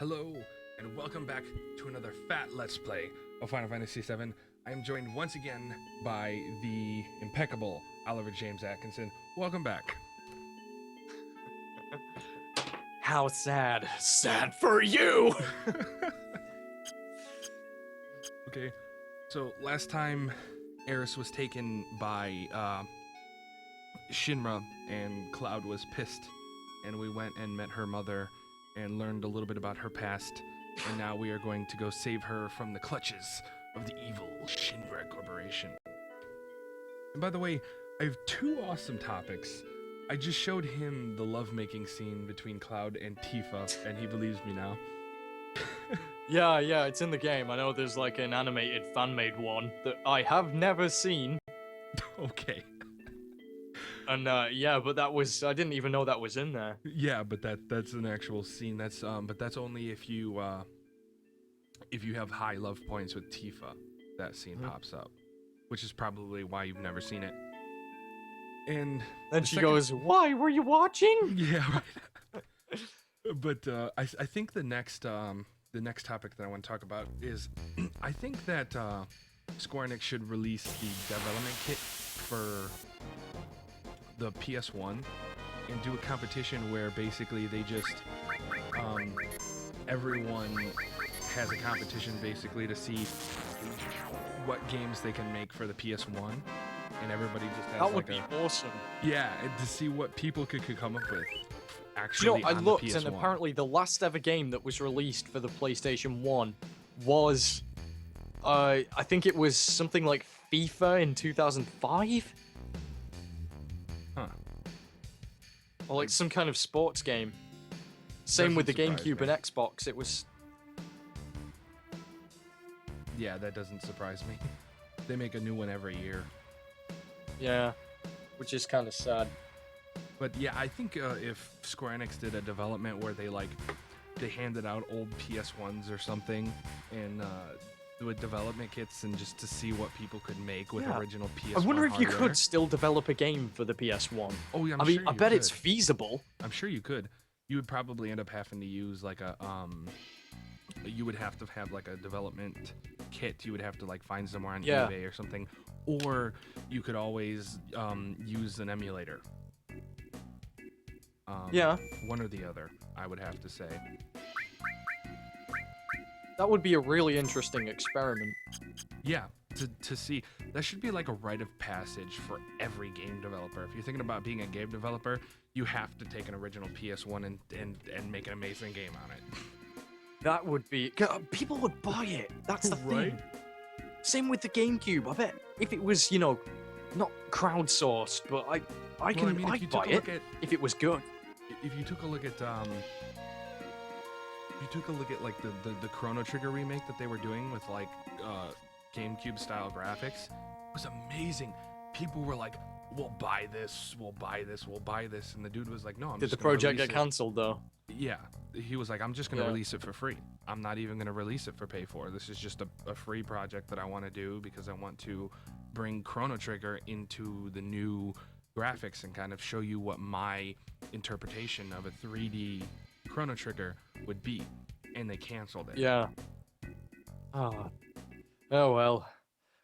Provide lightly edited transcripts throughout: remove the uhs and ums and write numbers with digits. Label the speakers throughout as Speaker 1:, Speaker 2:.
Speaker 1: Hello, and welcome back to another fat Let's Play of Final Fantasy VII. I am joined once again by the impeccable Oliver James Atkinson. Welcome back.
Speaker 2: How sad. Sad for you!
Speaker 1: Okay, so last time Eris was taken by Shinra, and Cloud was pissed, and we went and met her mother and learned a little bit about her past, and now we are going to go save her from the clutches of the evil Shinra Corporation. And by the way, I have two awesome topics. I just showed him the lovemaking scene between Cloud and Tifa, and he believes me now.
Speaker 2: Yeah, it's in the game. I know there's like an animated fan-made one that I have never seen.
Speaker 1: Okay.
Speaker 2: And yeah, but that was, I didn't even know that was in there.
Speaker 1: Yeah, but that's an actual scene. That's but that's only if you have high love points with Tifa, that scene pops up, which is probably why you've never seen it. And
Speaker 2: then she goes, "Why were you watching?"
Speaker 1: Yeah, right. But I think the next topic that I want to talk about is I think that Square Enix should release the development kit for the PS1 and do a competition where basically they just everyone has a competition basically to see what games they can make for the PS1, and everybody just has
Speaker 2: that would be awesome.
Speaker 1: Yeah, and to see what people could come up with. Actually,
Speaker 2: I looked, and apparently the last ever game that was released for the PlayStation 1 was, I think it was something like FIFA in 2005?
Speaker 1: Huh.
Speaker 2: Or like some kind of sports game. Same with the GameCube and Xbox, it was...
Speaker 1: Yeah, that doesn't surprise me. They make a new one every year.
Speaker 2: Yeah, which is kind of sad.
Speaker 1: But yeah, I think if Square Enix did a development where they handed out old PS1s or something and with development kits and just to see what people could make with original PS1
Speaker 2: I wonder if you
Speaker 1: hardware.
Speaker 2: could still develop a game for the PS1.
Speaker 1: Oh yeah,
Speaker 2: I mean, I bet it's feasible.
Speaker 1: I'm sure you could. You would probably end up having to use like a you would have to have like a development kit. You would have to like find somewhere on eBay or something, or you could always use an emulator. One or the other, I would have to say.
Speaker 2: That would be a really interesting experiment.
Speaker 1: Yeah, to see. That should be like a rite of passage for every game developer. If you're thinking about being a game developer, you have to take an original PS1 and make an amazing game on it.
Speaker 2: That would be... people would buy it. That's the thing. Same with the GameCube. I bet if it was, you know, not crowdsourced, but I'd buy it if it was good.
Speaker 1: If you took a look at like the Chrono Trigger remake that they were doing with like GameCube style graphics, it was amazing. People were like, "We'll buy this, we'll buy this, we'll buy this," and the dude was like, "No, I'm
Speaker 2: Did
Speaker 1: just
Speaker 2: the project get cancelled though?
Speaker 1: Yeah, he was like, "I'm just gonna release it for free. I'm not even gonna release it for pay for. This is just a free project that I want to do because I want to bring Chrono Trigger into the new graphics and kind of show you what my interpretation of a 3D Chrono Trigger would be," and they canceled it.
Speaker 2: Yeah. Oh well.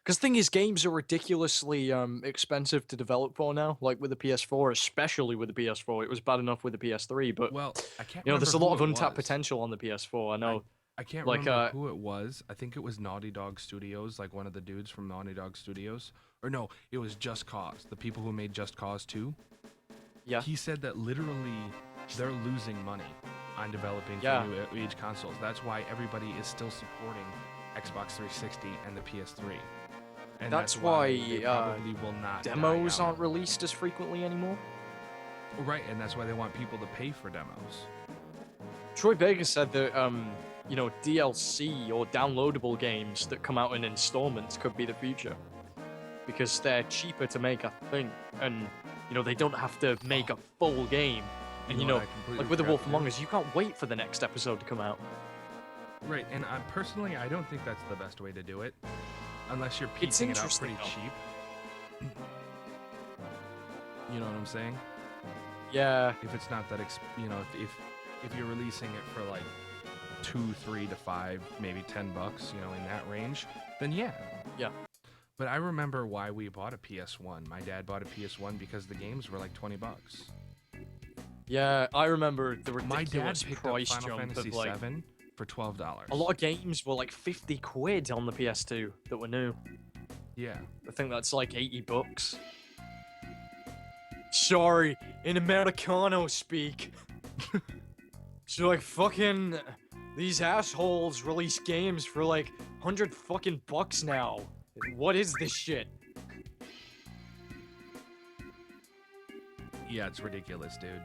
Speaker 2: Because the thing is, games are ridiculously expensive to develop for now. Like with the PS4, especially with the PS4. It was bad enough with the PS3, but
Speaker 1: well, I can't.
Speaker 2: You know, there's a lot of untapped potential on the PS4. I know.
Speaker 1: I can't remember who it was. I think it was Naughty Dog Studios, like one of the dudes from Naughty Dog Studios. Or no, it was Just Cause, the people who made Just Cause 2.
Speaker 2: Yeah.
Speaker 1: He said that literally they're losing money on developing for new age consoles. That's why everybody is still supporting Xbox 360 and the PS3. And
Speaker 2: that's why
Speaker 1: they probably will not
Speaker 2: demos aren't released as frequently anymore.
Speaker 1: Right, and that's why they want people to pay for demos.
Speaker 2: Troy Baker said that you know, DLC or downloadable games that come out in installments could be the future because they're cheaper to make, I think, and you know, they don't have to make a full game. And you know, like with The Wolf Among Us, you can't wait for the next episode to come out.
Speaker 1: Right, and personally, I don't think that's the best way to do it, unless you're piecing it out pretty cheap. You know what I'm saying?
Speaker 2: Yeah.
Speaker 1: If it's not that, you know, if you're releasing it for like 2, 3 to 5, maybe $10, you know, in that range, then yeah.
Speaker 2: Yeah.
Speaker 1: But I remember why we bought a PS1. My dad bought a PS1 because the games were like $20.
Speaker 2: Yeah, I remember the
Speaker 1: My dad
Speaker 2: ridiculous
Speaker 1: picked up
Speaker 2: price
Speaker 1: Final
Speaker 2: jump
Speaker 1: Fantasy
Speaker 2: of like
Speaker 1: VII for $12.
Speaker 2: a lot of games were like 50 quid on the PS2 that were new.
Speaker 1: Yeah.
Speaker 2: I think that's like 80 bucks. Sorry, in Americano speak. So like fucking these assholes release games for like 100 fucking bucks now. What is this shit?
Speaker 1: Yeah, it's ridiculous, dude.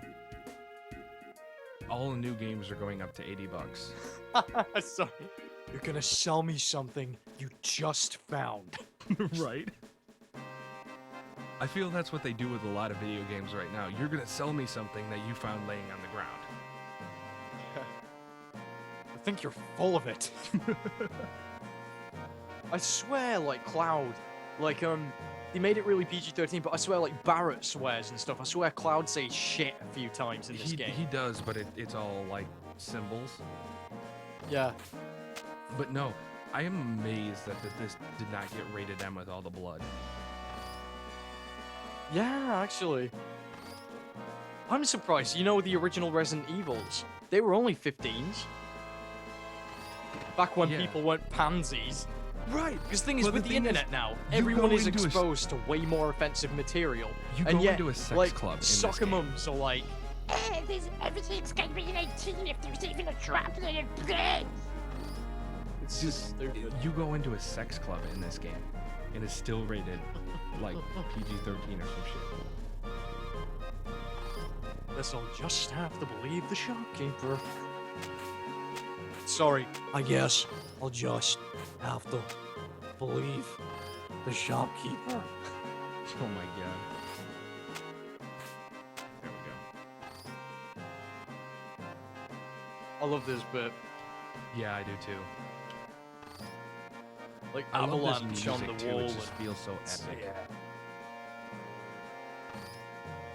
Speaker 1: All the new games are going up to $80.
Speaker 2: Sorry. You're gonna sell me something you just found.
Speaker 1: Right? I feel that's what they do with a lot of video games right now. You're gonna sell me something that you found laying on the ground.
Speaker 2: I think you're full of it. I swear, like, Cloud, like, they made it really PG-13, but I swear, like, Barrett swears and stuff. I swear Cloud says shit a few times in this game.
Speaker 1: He does, but it's all, like, symbols.
Speaker 2: Yeah.
Speaker 1: But no, I am amazed that this did not get rated M with all the blood.
Speaker 2: Yeah, actually. I'm surprised. You know, the original Resident Evils, they were only 15s. Back when people weren't pansies.
Speaker 1: Right.
Speaker 2: Because the thing is, with the internet now, everyone is exposed to way more offensive material.
Speaker 1: You
Speaker 2: and
Speaker 1: go
Speaker 2: yet,
Speaker 1: into a sex
Speaker 2: like,
Speaker 1: club in
Speaker 2: soccer
Speaker 1: this game.
Speaker 2: mums are like,
Speaker 3: Everything's gonna be an 18 if there's even a droplet of blood.
Speaker 2: it's just stupid.
Speaker 1: You go into a sex club in this game, and it's still rated like PG-13 or some shit.
Speaker 2: Guess I'll just have to believe the shopkeeper. Sorry, I guess I'll just have to believe the shopkeeper.
Speaker 1: Oh my god. There we go.
Speaker 2: I love this bit.
Speaker 1: Yeah, I do too.
Speaker 2: Like
Speaker 1: I love this
Speaker 2: avalanche on
Speaker 1: music
Speaker 2: the
Speaker 1: too.
Speaker 2: wall.
Speaker 1: It just feels so epic.
Speaker 2: Yeah.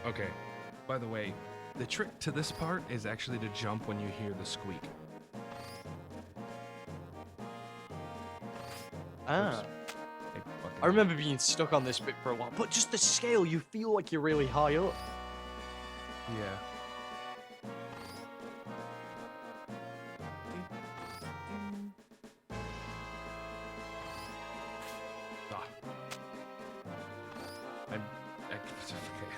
Speaker 1: Okay. By the way, the trick to this part is actually to jump when you hear the squeak.
Speaker 2: Ah.
Speaker 1: Hey, fucking-
Speaker 2: I remember being stuck on this bit for a while, but just the scale, you feel like you're really high up.
Speaker 1: Yeah. Ah.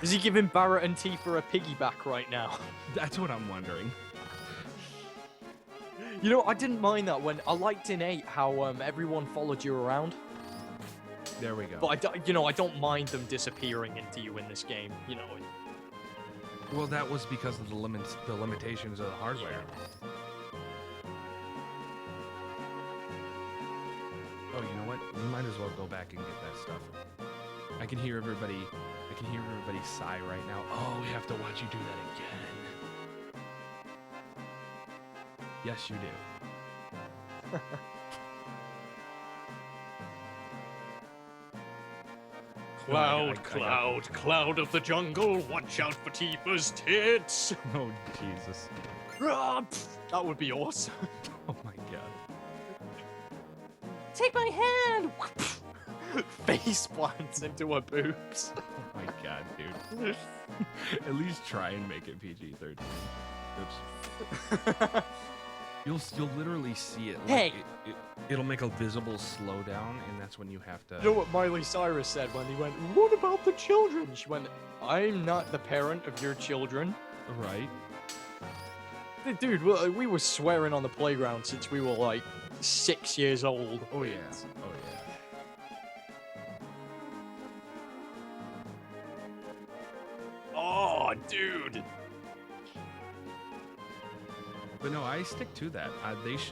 Speaker 2: Is he giving Barrett and Tifa a piggyback right now?
Speaker 1: That's what I'm wondering.
Speaker 2: You know, I didn't mind that when I liked in 8 how everyone followed you around.
Speaker 1: There we go.
Speaker 2: But I don't mind them disappearing into you in this game. You know.
Speaker 1: Well, that was because of the limitations of the hardware. Oh, you know what? We might as well go back and get that stuff. I can hear everybody sigh right now. Oh, we have to watch you do that again. Yes, you do.
Speaker 2: Cloud of the jungle, watch out for Tifa's tits.
Speaker 1: Oh, Jesus.
Speaker 2: That would be awesome.
Speaker 1: Oh my god.
Speaker 2: Take my hand. Face plants into her boobs.
Speaker 1: Oh my god, dude. At least try and make it PG-13. Oops. You'll literally see it. Like,
Speaker 2: Hey!
Speaker 1: It'll make a visible slowdown, and that's when you have to.
Speaker 2: You know what Miley Cyrus said when he went, "What about the children?" She went, "I'm not the parent of your children."
Speaker 1: Right?
Speaker 2: Dude, we were swearing on the playground since we were like 6 years old.
Speaker 1: Oh yeah. Oh yeah.
Speaker 2: Oh, dude.
Speaker 1: But no, I stick to that. Sony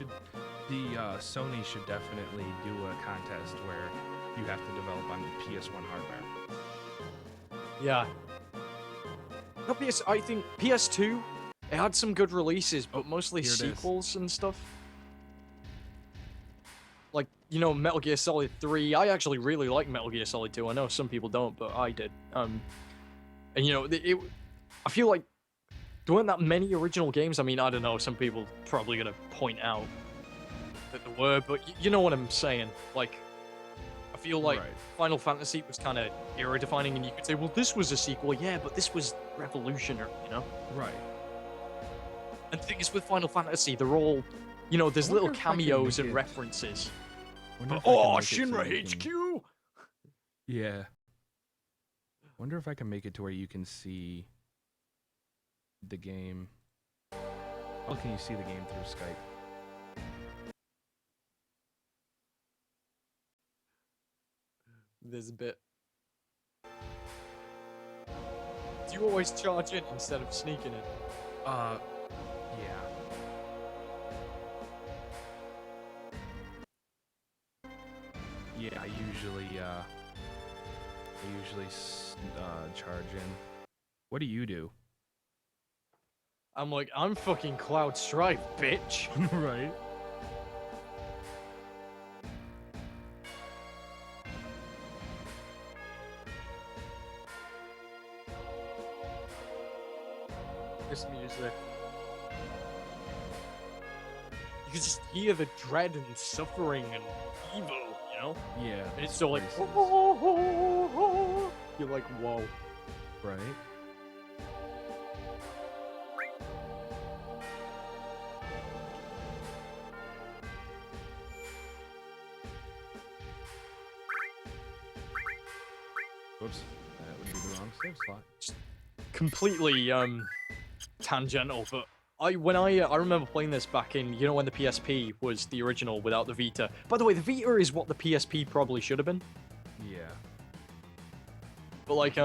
Speaker 1: should definitely do a contest where you have to develop on PS1 hardware.
Speaker 2: Yeah. No, I think PS2, it had some good releases, but mostly
Speaker 1: here it is.
Speaker 2: sequels and stuff. Like, Metal Gear Solid 3. I actually really like Metal Gear Solid 2. I know some people don't, but I did. And I feel like there weren't that many original games. I mean, I don't know. Some people probably gonna point out that there were, but you know what I'm saying. Like, I feel like
Speaker 1: Right.
Speaker 2: Final Fantasy was kind of era-defining, and you could say, well, this was a sequel, yeah, but this was revolutionary, you know?
Speaker 1: Right.
Speaker 2: And the thing is, with Final Fantasy, they're all, you know, there's
Speaker 1: I
Speaker 2: little
Speaker 1: wonder if I can
Speaker 2: cameos
Speaker 1: make
Speaker 2: and
Speaker 1: it-
Speaker 2: references.
Speaker 1: Wonder
Speaker 2: But,
Speaker 1: if I can
Speaker 2: oh,
Speaker 1: make it so
Speaker 2: Shinra
Speaker 1: you can-
Speaker 2: HQ!
Speaker 1: Yeah. Wonder if I can make it to where you can see the game. How can you see the game through Skype?
Speaker 2: There's a bit. Do you always charge in instead of sneaking in?
Speaker 1: Yeah. Yeah, I usually charge in. What do you do?
Speaker 2: I'm like, I'm fucking Cloud Strife, bitch.
Speaker 1: Right.
Speaker 2: This music. You can just hear the dread and suffering and evil, you know?
Speaker 1: Yeah.
Speaker 2: And it's so like,
Speaker 1: voices.
Speaker 2: you're like, whoa.
Speaker 1: Right. Whoops. That would be the wrong save slot.
Speaker 2: Completely tangential, but I remember playing this back in, you know, when the PSP was the original without the Vita. By the way, the Vita is what the PSP probably should have been.
Speaker 1: Yeah.
Speaker 2: But like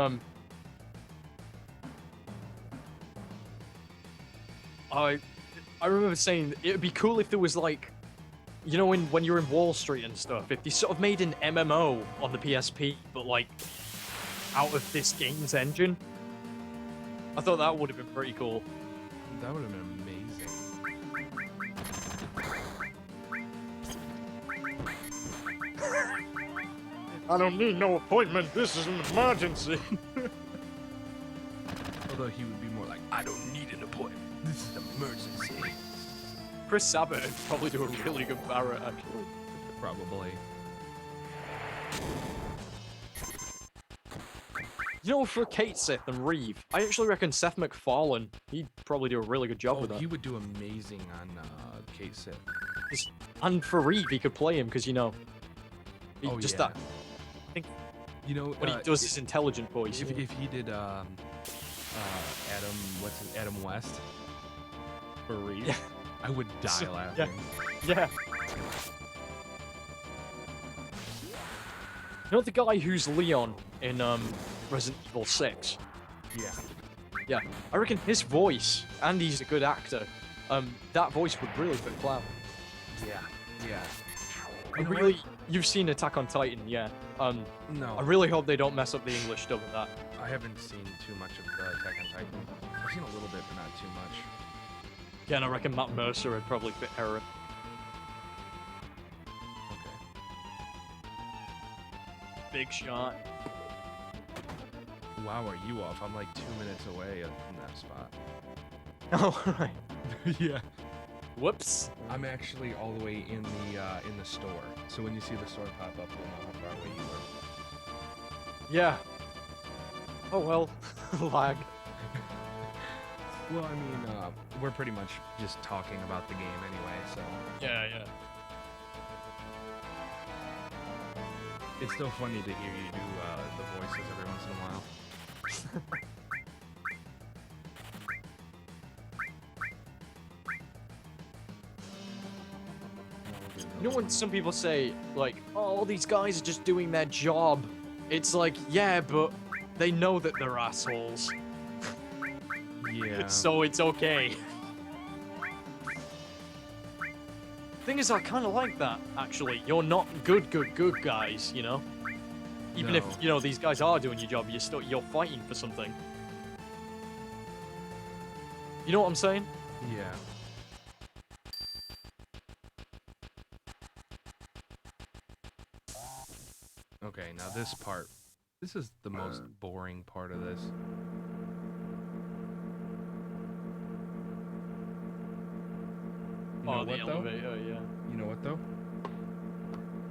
Speaker 2: I remember saying it would be cool if there was like, you know, when you're in Wall Street and stuff, if they sort of made an MMO on the PSP, but like out of this game's engine. I thought that would have been pretty cool.
Speaker 1: That would have been amazing.
Speaker 2: I don't need no appointment. This is an emergency.
Speaker 1: Although he would be more like, I don't need an appointment. This is an emergency.
Speaker 2: Chris Sabat would probably do a really good Barrett, actually.
Speaker 1: Probably.
Speaker 2: You know, for Kate Sith and Reeve, I actually reckon Seth MacFarlane, he'd probably do a really good job
Speaker 1: Oh,
Speaker 2: with that.
Speaker 1: he would do amazing on Kate Sith.
Speaker 2: And for Reeve, he could play him, because, you know,
Speaker 1: Oh,
Speaker 2: just
Speaker 1: yeah.
Speaker 2: that, I think,
Speaker 1: You know,
Speaker 2: when he does his intelligent voice.
Speaker 1: if he did Adam West for Reed,
Speaker 2: Yeah.
Speaker 1: I would die
Speaker 2: Yeah.
Speaker 1: laughing.
Speaker 2: Yeah. You know the guy who's Leon in Resident Evil 6?
Speaker 1: Yeah.
Speaker 2: Yeah. I reckon his voice, and he's a good actor, that voice would really fit Cloud.
Speaker 1: Yeah. Yeah.
Speaker 2: I
Speaker 1: You know what?
Speaker 2: really, you've seen Attack on Titan, yeah.
Speaker 1: No,
Speaker 2: I really hope they don't mess up the English dub of that.
Speaker 1: I haven't seen too much of the Attack on Titan. I've seen a little bit, but not too much.
Speaker 2: Yeah, and I reckon Matt Mercer would probably fit Aaron.
Speaker 1: Okay.
Speaker 2: Big shot.
Speaker 1: Wow, are you off? I'm like 2 minutes away from that spot.
Speaker 2: Oh, right.
Speaker 1: Yeah.
Speaker 2: Whoops.
Speaker 1: I'm actually all the way in the store. So when you see the store pop up, you'll know how far away you were.
Speaker 2: Yeah. Oh well. Lag.
Speaker 1: Well, I mean, we're pretty much just talking about the game anyway, so
Speaker 2: Yeah, yeah.
Speaker 1: it's still funny to hear you do the voices every once in a while.
Speaker 2: You know when some people say, like, oh, all these guys are just doing their job. It's like, yeah, but they know that they're assholes.
Speaker 1: Yeah.
Speaker 2: So it's okay. Thing is, I kind of like that, actually. You're not good guys, you know? Even if,
Speaker 1: No.
Speaker 2: you know, these guys are doing your job, you're fighting for something. You know what I'm saying?
Speaker 1: Yeah. Okay, now this part. This is the most boring part of this. You know
Speaker 2: the
Speaker 1: what, though?
Speaker 2: elevator, yeah.
Speaker 1: You know what, though?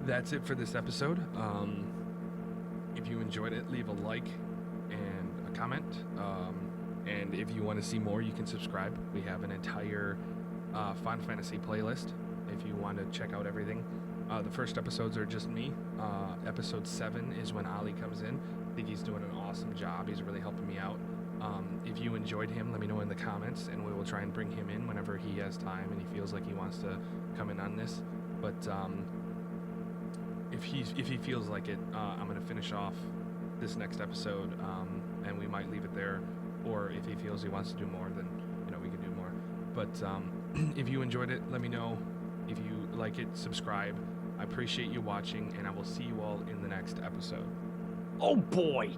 Speaker 1: That's it for this episode. If you enjoyed it, leave a like and a comment. And if you want to see more, you can subscribe. We have an entire Final Fantasy playlist if you want to check out everything. The first episodes are just me. Episode 7 is when Ali comes in. I think he's doing an awesome job. He's really helping me out. If you enjoyed him, let me know in the comments, and we will try and bring him in whenever he has time and he feels like he wants to come in on this. But if he feels like it, I'm gonna finish off this next episode, and we might leave it there. Or if he feels he wants to do more, then we can do more. But if you enjoyed it, let me know. If you like it, subscribe. I appreciate you watching, and I will see you all in the next episode.
Speaker 2: Oh boy!